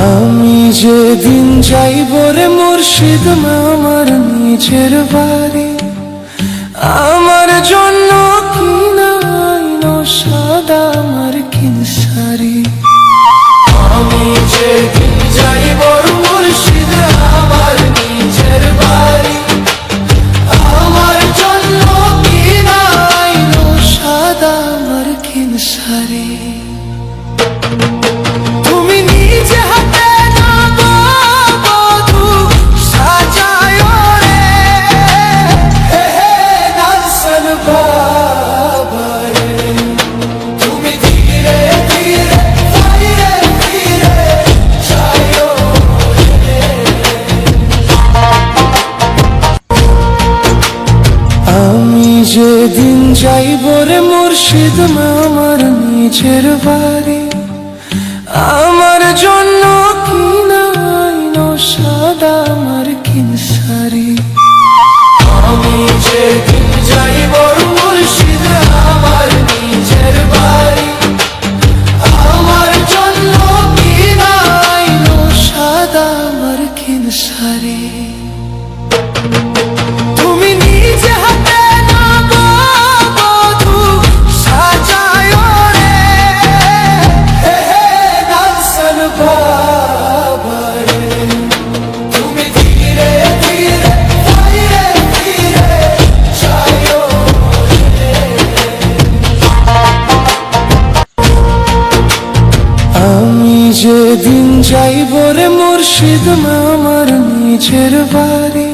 আমি যেদিন যাইব রে মুর্শিদ আমার নিজের বাড়ি, আমার জন্য কিনাইনো সাদা আমার কিনসারি। আমি যেদিন যাইব মুর্শিদ আমার নিজের বাড়ি, আমার জন্য কিনাইনো সাদা আমার কিনসারি। তুমি নিজে হাতে নাগো বধূ সাজায় রে, হে হে নালসন বাবা রে। তুমি ধীরে ধীরে ধীরে ধীরে যায় রে। আমি যেদিন যাইব রে মুর্শিদ আমার নিজের বাড়ি, আমার জন্য কিনাইনো সাদা আমার কিনসারি। আমি যেদিন যাইব মুর্শিদ আমার নিজের বাড়ি, আমার জন্য কিনাইনো সাদা আমার কিনসারি। তুমি নিজে হাতে নাগো বধূ সাজায় রে, হে হে নালসন বাবা রে। তুমি ধীরে ধীরে ধীরে ধীরে যায় রে। আমি যেদিন যাইব রে মুর্শিদ আমার নিজের বাড়ি,